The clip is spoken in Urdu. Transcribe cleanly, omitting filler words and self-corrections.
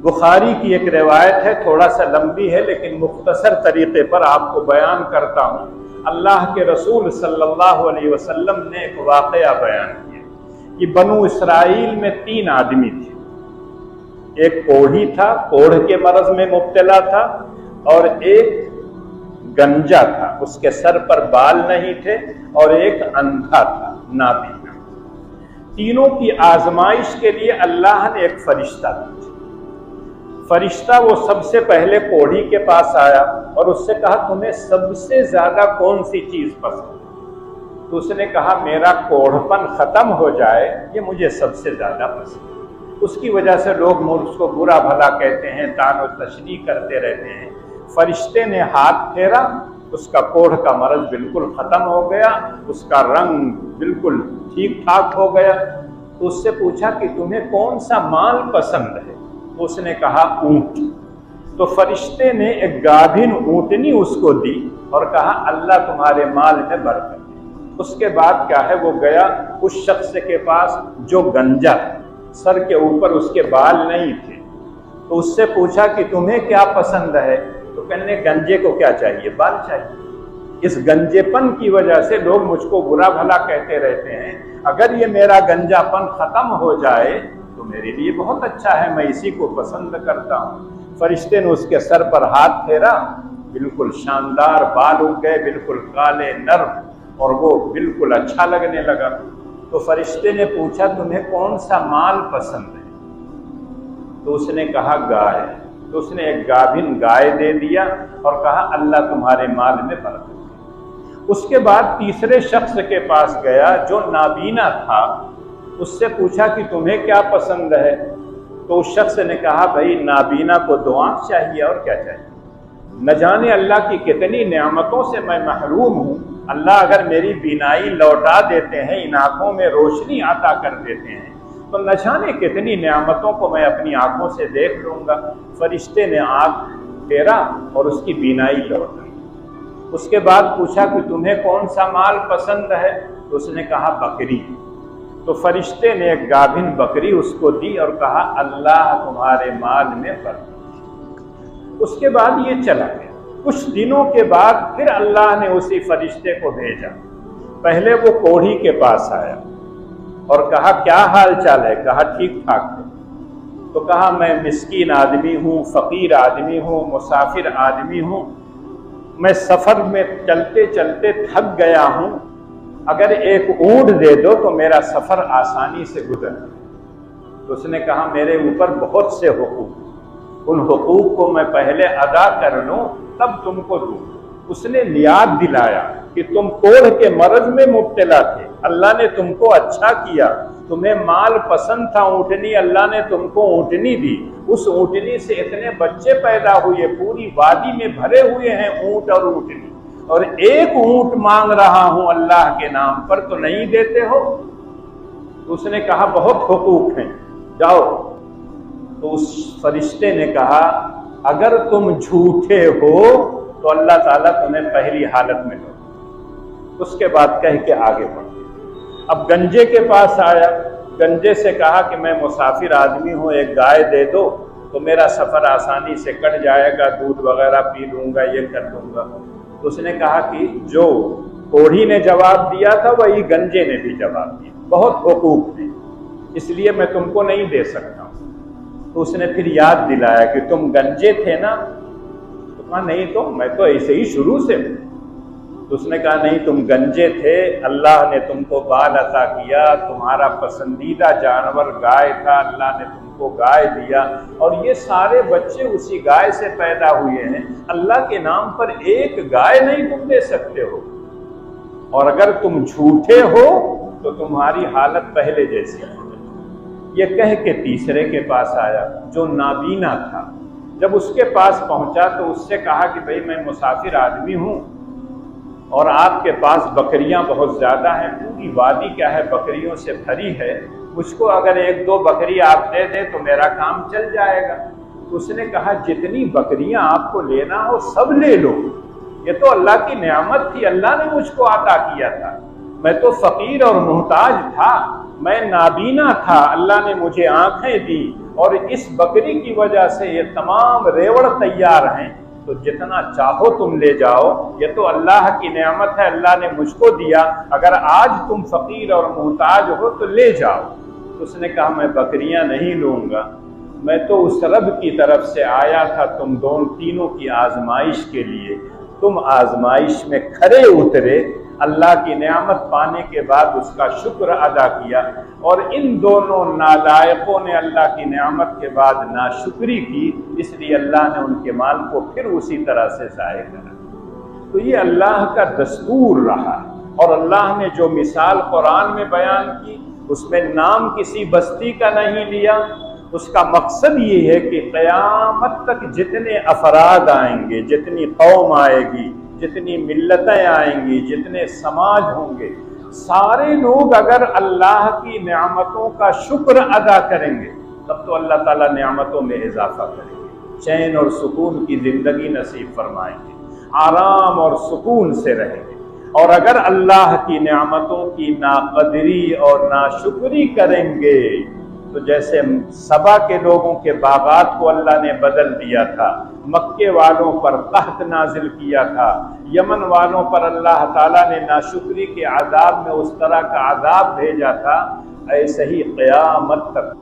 بخاری کی ایک روایت ہے، تھوڑا سا لمبی ہے لیکن مختصر طریقے پر آپ کو بیان کرتا ہوں۔ اللہ کے رسول صلی اللہ علیہ وسلم نے ایک واقعہ بیان کیا کہ بنو اسرائیل میں 3 آدمی تھے۔ ایک کوڑھی تھا، کوڑھ کے مرض میں مبتلا تھا، اور ایک گنجا تھا، اس کے سر پر بال نہیں تھے، اور ایک اندھا تھا، نابینا۔ تینوں کی آزمائش کے لیے اللہ نے ایک فرشتہ بھیجا۔ فرشتہ وہ سب سے پہلے کوڑھی کے پاس آیا اور اس سے کہا تمہیں سب سے زیادہ کون سی چیز پسند ہے؟ تو اس نے کہا میرا کوڑھپن ختم ہو جائے، یہ مجھے سب سے زیادہ پسند ہے۔ اس کی وجہ سے لوگ اس کو برا بھلا کہتے ہیں، طعن و تشنیع کرتے رہتے ہیں۔ فرشتے نے ہاتھ پھیرا، اس کا کوڑھ کا مرض بالکل ختم ہو گیا، اس کا رنگ بالکل ٹھیک ٹھاک ہو گیا۔ تو اس سے پوچھا کہ تمہیں کون سا مال پسند ہے؟ اس نے کہا اونٹ۔ تو فرشتے نے ایک گابھن اونٹنی اس کو دی اور کہا اللہ تمہارے مال میں برکت دے۔ اس کے بعد کیا ہے، وہ گیا اس شخص کے پاس جو گنجا تھا، سر کے اوپر اس کے بال نہیں تھے۔ تو اس سے پوچھا کہ تمہیں کیا پسند ہے؟ تو کہنے گنجے کو کیا چاہیے؟ بال چاہیے۔ اس گنجے پن کی وجہ سے لوگ مجھ کو برا بھلا کہتے رہتے ہیں، اگر یہ میرا گنجا پن ختم ہو جائے تو میرے لیے بہت اچھا ہے، میں اسی کو پسند کرتا ہوں۔ فرشتے نے اس کے سر پر ہاتھ پھیرا، بالکل شاندار بال اگ گئے، بالکل کالے نرم، اور وہ بالکل اچھا لگنے لگا۔ تو فرشتے نے پوچھا تمہیں کون سا مال پسند ہے؟ تو اس نے کہا گائے۔ تو اس نے ایک گابھن گائے دے دیا اور کہا اللہ تمہارے مال میں برکت دے۔ اس کے بعد تیسرے شخص کے پاس گیا جو نابینا تھا، اس سے پوچھا کہ تمہیں کیا پسند ہے؟ تو اس شخص نے کہا بھائی نابینا کو 2 آنکھ چاہیے، اور کیا چاہیے؟ نہ جانے اللہ کی کتنی نعمتوں سے میں محروم ہوں، اللہ اگر میری بینائی لوٹا دیتے ہیں، ان آنکھوں میں روشنی عطا کر دیتے ہیں، تو نہ جانے کتنی نعمتوں کو میں اپنی آنکھوں سے دیکھ لوں گا۔ فرشتے نے آنکھ پھیرا اور اس کی بینائی لوٹائی۔ اس کے بعد پوچھا کہ تمہیں کون سا مال پسند ہے؟ تو اس نے کہا بکری۔ تو فرشتے نے ایک گابھن بکری اس کو دی اور کہا اللہ تمہارے مال میں برکت دے۔ اس کے بعد یہ چلا گیا۔ کچھ دنوں کے بعد پھر اللہ نے اسی فرشتے کو بھیجا۔ پہلے وہ کوڑھی کے پاس آیا اور کہا کیا حال چال ہے؟ کہا ٹھیک ٹھاک ہے۔ تو کہا میں مسکین آدمی ہوں، فقیر آدمی ہوں، مسافر آدمی ہوں، میں سفر میں چلتے چلتے تھک گیا ہوں، اگر ایک اونٹ دے دو تو میرا سفر آسانی سے گزر جائے۔ تو اس نے کہا میرے اوپر بہت سے حقوق، ان حقوق کو میں پہلے ادا کر لوں تب تم کو دوں۔ اس نے یاد دلایا کہ تم کوڑھ کے مرض میں مبتلا تھے، اللہ نے تم کو اچھا کیا، تمہیں مال پسند تھا اونٹنی، اللہ نے تم کو اونٹنی دی، اس اونٹنی سے اتنے بچے پیدا ہوئے، پوری وادی میں بھرے ہوئے ہیں اونٹ اور اونٹنی، اور ایک اونٹ مانگ رہا ہوں اللہ کے نام پر تو نہیں دیتے ہو؟ تو اس نے کہا بہت حقوق ہیں، جاؤ۔ تو اس فرشتے نے کہا اگر تم جھوٹے ہو تو اللہ تعالیٰ تمہیں پہلی حالت میں لو۔ اس کے بعد کہہ کے آگے بڑھ۔ اب گنجے کے پاس آیا، گنجے سے کہا کہ میں مسافر آدمی ہوں، ایک گائے دے دو تو میرا سفر آسانی سے کٹ جائے گا، دودھ وغیرہ پی لوں گا، یہ کر لوں گا۔ تو اس نے کہا کہ جو کوڑھی نے جواب دیا تھا وہی گنجے نے بھی جواب دیا، بہت حقوق ہیں، اس لیے میں تم کو نہیں دے سکتا ہوں۔ تو اس نے پھر یاد دلایا کہ تم گنجے تھے نا؟ تو کہا نہیں تو میں تو ایسے ہی شروع سے ہوں۔ تو اس نے کہا نہیں تم گنجے تھے، اللہ نے تم کو بال عطا کیا، تمہارا پسندیدہ جانور گائے تھا، اللہ نے تم کو گائے دیا، اور یہ سارے بچے اسی گائے سے پیدا ہوئے ہیں، اللہ کے نام پر ایک گائے نہیں تم دے سکتے ہو، اور اگر تم جھوٹے ہو تو تمہاری حالت پہلے جیسی ہے۔ یہ کہہ کے تیسرے کے پاس آیا جو نابینا تھا۔ جب اس کے پاس پہنچا تو اس سے کہا کہ بھئی میں مسافر آدمی ہوں اور آپ کے پاس بکریاں بہت زیادہ ہیں، پوری وادی کیا ہے بکریوں سے بھری ہے، مجھ کو اگر 1-2 بکری آپ دے دیں تو میرا کام چل جائے گا۔ تو اس نے کہا جتنی بکریاں آپ کو لینا ہو سب لے لو، یہ تو اللہ کی نعمت تھی، اللہ نے مجھ کو عطا کیا تھا، میں تو فقیر اور محتاج تھا، میں نابینا تھا، اللہ نے مجھے آنکھیں دی، اور اس بکری کی وجہ سے یہ تمام ریوڑ تیار ہیں، تو جتنا چاہو تم لے جاؤ، یہ تو اللہ کی نعمت ہے، اللہ نے مجھ کو دیا، اگر آج تم فقیر اور محتاج ہو تو لے جاؤ۔ اس نے کہا میں بکریاں نہیں لوں گا، میں تو اس رب کی طرف سے آیا تھا تم تینوں کی آزمائش کے لیے، تم آزمائش میں کھرے اترے، اللہ کی نعمت پانے کے بعد اس کا شکر ادا کیا، اور ان دونوں نالائقوں نے اللہ کی نعمت کے بعد ناشکری کی، اس لیے اللہ نے ان کے مال کو پھر اسی طرح سے ضائع کرا۔ تو یہ اللہ کا دستور رہا، اور اللہ نے جو مثال قرآن میں بیان کی اس میں نام کسی بستی کا نہیں لیا، اس کا مقصد یہ ہے کہ قیامت تک جتنے افراد آئیں گے، جتنی قوم آئے گی، جتنی ملتیں آئیں گی، جتنے سماج ہوں گے، سارے لوگ اگر اللہ کی نعمتوں کا شکر ادا کریں گے تب تو اللہ تعالیٰ نعمتوں میں اضافہ کریں گے، چین اور سکون کی زندگی نصیب فرمائیں گے، آرام اور سکون سے رہیں گے۔ اور اگر اللہ کی نعمتوں کی ناقدری اور ناشکری کریں گے تو جیسے سبا کے لوگوں کے باغات کو اللہ نے بدل دیا تھا، مکے والوں پر قحط نازل کیا تھا، یمن والوں پر اللہ تعالیٰ نے ناشکری کے عذاب میں اس طرح کا عذاب بھیجا تھا، ایسے ہی قیامت تک